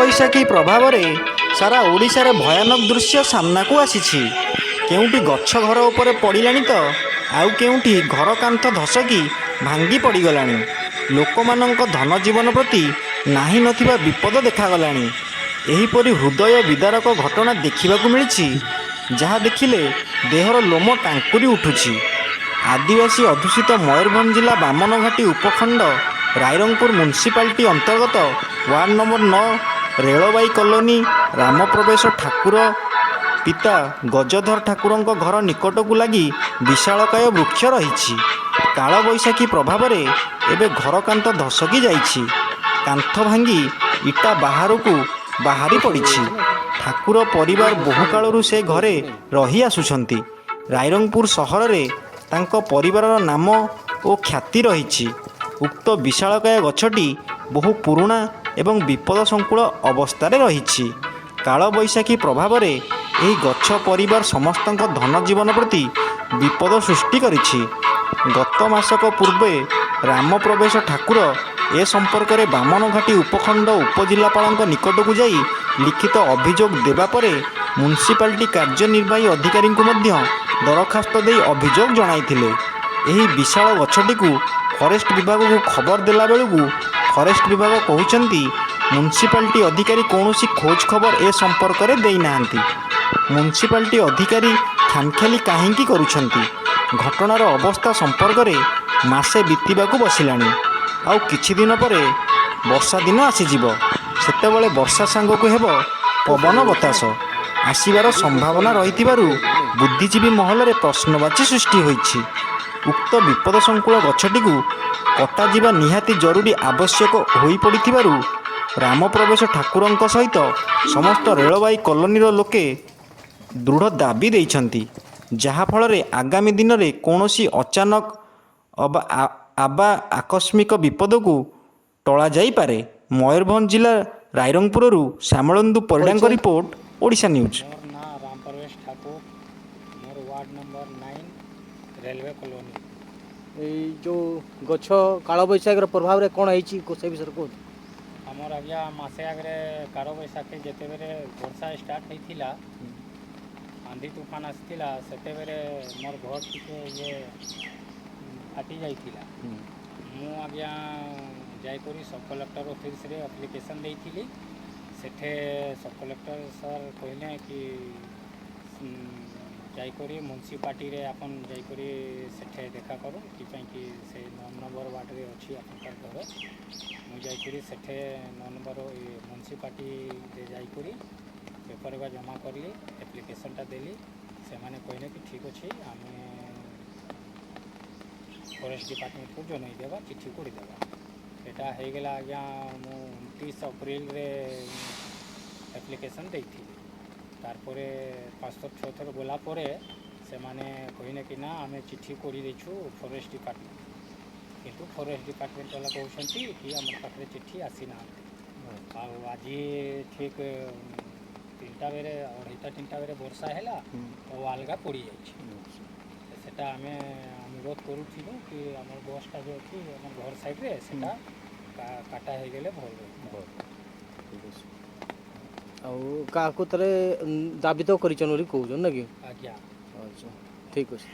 କାଳବୈଶାଖୀ ପ୍ରଭାବରେ ସାରା ଓଡ଼ିଶାରେ ଭୟାନକ ଦୃଶ୍ୟ ସାମ୍ନାକୁ ଆସିଛି। କେଉଁଠି ଗଛ ଘର ଉପରେ ପଡ଼ିଲାଣି ତ ଆଉ କେଉଁଠି ଘର କାନ୍ଥ ଧସକି ଭାଙ୍ଗି ପଡ଼ିଗଲାଣି। ଲୋକମାନଙ୍କ ଧନ ଜୀବନ ପ୍ରତି ନାହିଁ ନଥିବା ବିପଦ ଦେଖାଗଲାଣି। ଏହିପରି ହୃଦୟ ବିଦାରକ ଘଟଣା ଦେଖିବାକୁ ମିଳିଛି, ଯାହା ଦେଖିଲେ ଦେହର ଲୋମ ଟାଙ୍କୁରି ଉଠୁଛି। ଆଦିବାସୀ ଅଧ୍ୟୁଷିତ ମୟୂରଭଞ୍ଜ ଜିଲ୍ଲା ବାମନଘାଟି ଉପଖଣ୍ଡ ରାଇରଙ୍ଗପୁର ମ୍ୟୁନିସିପାଲିଟି ଅନ୍ତର୍ଗତ ୱାର୍ଡ ନମ୍ବର 9 ରେଳବାଇ କଲୋନୀ ରାମପ୍ରବେଶ ଠାକୁର ପିତା ଗଜଧର ଠାକୁରଙ୍କ ଘର ନିକଟକୁ ଲାଗି ବିଶାଳକାୟ ବୃକ୍ଷ ରହିଛି। କାଳବୈଶାଖୀ ପ୍ରଭାବରେ ଏବେ ଘର କାନ୍ଥ ଧସକି ଯାଇଛି। କାନ୍ଥ ଭାଙ୍ଗି ଇଟା ବାହାରକୁ ବାହାରି ପଡ଼ିଛି। ଠାକୁର ପରିବାର ବହୁକାଳରୁ ସେ ଘରେ ରହି ଆସୁଛନ୍ତି। ରାଇରଙ୍ଗପୁର ସହରରେ ତାଙ୍କ ପରିବାରର ନାମ ଓ ଖ୍ୟାତି ରହିଛି। ଉକ୍ତ ବିଶାଳକାୟ ଗଛଟି ବହୁ ପୁରୁଣା ଏବଂ ବିପଦସଙ୍କୁଳ ଅବସ୍ଥାରେ ରହିଛି। କାଳବୈଶାଖୀ ପ୍ରଭାବରେ ଏହି ଗଛ ପରିବାର ସମସ୍ତଙ୍କ ଧନ ଜୀବନ ପ୍ରତି ବିପଦ ସୃଷ୍ଟି କରିଛି। ଗତ ମାସକ ପୂର୍ବେ ରାମପ୍ରବେଶ ଠାକୁର ଏ ସମ୍ପର୍କରେ ବାମନଘାଟି ଉପଖଣ୍ଡ ଉପଜିଲ୍ଲାପାଳଙ୍କ ନିକଟକୁ ଯାଇ ଲିଖିତ ଅଭିଯୋଗ ଦେବା ପରେ ମ୍ୟୁନିସିପାଲିଟି କାର୍ଯ୍ୟନିର୍ବାହୀ ଅଧିକାରୀଙ୍କୁ ମଧ୍ୟ ଦରଖାସ୍ତ ଦେଇ ଅଭିଯୋଗ ଜଣାଇଥିଲେ। ଏହି ବିଶାଳ ଗଛଟିକୁ ଫରେଷ୍ଟ ବିଭାଗକୁ ଖବର ଦେଲା ବେଳକୁ ଫରେଷ୍ଟ ବିଭାଗ କହୁଛନ୍ତି ମ୍ୟୁନିସିପାଲିଟି ଅଧିକାରୀ କୌଣସି ଖୋଜ ଖବର ଏ ସମ୍ପର୍କରେ ଦେଇନାହାନ୍ତି। ମ୍ୟୁନିସିପାଲିଟି ଅଧିକାରୀ ଖାମଖିଆଲି କାହିଁକି କରୁଛନ୍ତି? ଘଟଣାର ଅବସ୍ଥା ସମ୍ପର୍କରେ ମାସେ ବିତିବାକୁ ବସିଲାଣି। ଆଉ କିଛି ଦିନ ପରେ ବର୍ଷା ଦିନ ଆସିଯିବ। ସେତେବେଳେ ବର୍ଷା ସାଙ୍ଗକୁ ହେବ ପବନ ବତାସ ଆସିବାର ସମ୍ଭାବନା ରହିଥିବାରୁ ବୁଦ୍ଧିଜୀବୀ ମହଲରେ ପ୍ରଶ୍ନବାଚୀ ସୃଷ୍ଟି ହୋଇଛି। ଉକ୍ତ ବିପଦସଙ୍କୁଳ ଗଛଟିକୁ କଟାଯିବା ନିହାତି ଜରୁରୀ ଆବଶ୍ୟକ ହୋଇପଡ଼ିଥିବାରୁ ରାମପ୍ରବେଶ ଠାକୁରଙ୍କ ସହିତ ସମସ୍ତ ରେଳବାଇ କଲୋନୀର ଲୋକେ ଦୃଢ଼ ଦାବି ଦେଇଛନ୍ତି, ଯାହାଫଳରେ ଆଗାମୀ ଦିନରେ କୌଣସି ଅଚାନକ ଅବା ଆକସ୍ମିକ ବିପଦକୁ ଟଳାଯାଇପାରେ। ମୟୂରଭଞ୍ଜ ଜିଲ୍ଲା ରାଇରଙ୍ଗପୁରରୁ ଶ୍ୟାମଳେନ୍ଦୁ ପରିଡ଼ାଙ୍କ ରିପୋର୍ଟ, ଓଡ଼ିଶା ନ୍ୟୁଜ୍। मोर ना रामप्रवेश ठाकुर, मोर वार्ड नंबर 9 रेलवे कॉलोनी। এই ଯେଉଁ ଗଛ କାଳବୈଶାଖୀର ପ୍ରଭାବରେ କ'ଣ ହେଇଛି ସେ ବିଷୟରେ କୁହନ୍ତୁ। आमर आज्ञा मसे आगे कार बैशाखी जितेबले वर्षा स्टार्ट होता आंधी तूफान आसाला से मोर घर टी ये फाटी जाइला। मु आज्ञा जाकर सब कलेक्टर ऑफिस रे एप्लिकेशन देती सेठे सब कलेक्टर सर कहले कि जाकर म्यूनिसिपालिटी रे आपन जाकर सेठे देखा करूँ कि से 9 नंबर वार्ड रे अच्छी आपनकर घर मुझे सेठे 9 नंबर म्यूनिसिपालिटी रे जाकर पेपर का जमा करली एप्लिकेशनटा देली से माने कहले कि ठीक अच्छे आम फॉरेस्ट डिपार्टमेंट को जनईदेवा चिठी करदेवा। यहाँ होगला आज्ञा मु 29 अप्रैल रे एप्लिकेशन देती तारपर 5-6 थर गलापर से माने कहले कि ना आम चिठी करदेचु फॉरेस्ट डिपार्टमेंट किंतु फॉरेस्ट डिपार्टमेंट वाला कहते कि आम पाखे चिठी आसी ना। आज ठीक 3टा बेले 2:30-3टा बेले वर्षा है तो अलगा पड़ जाटा आम अनुरोध करूँ कि आम बसटा जो अच्छी आम घर साइड्रे से काटा हो गले भल। ଆଉ କାହାକୁ ଥରେ ଦାବି ତ କରିଛନ୍ ବୋଲି କହୁଛନ୍ ନା କି? आज्ञा ଆଚ୍ଛା ଠିକ୍ ଅଛି।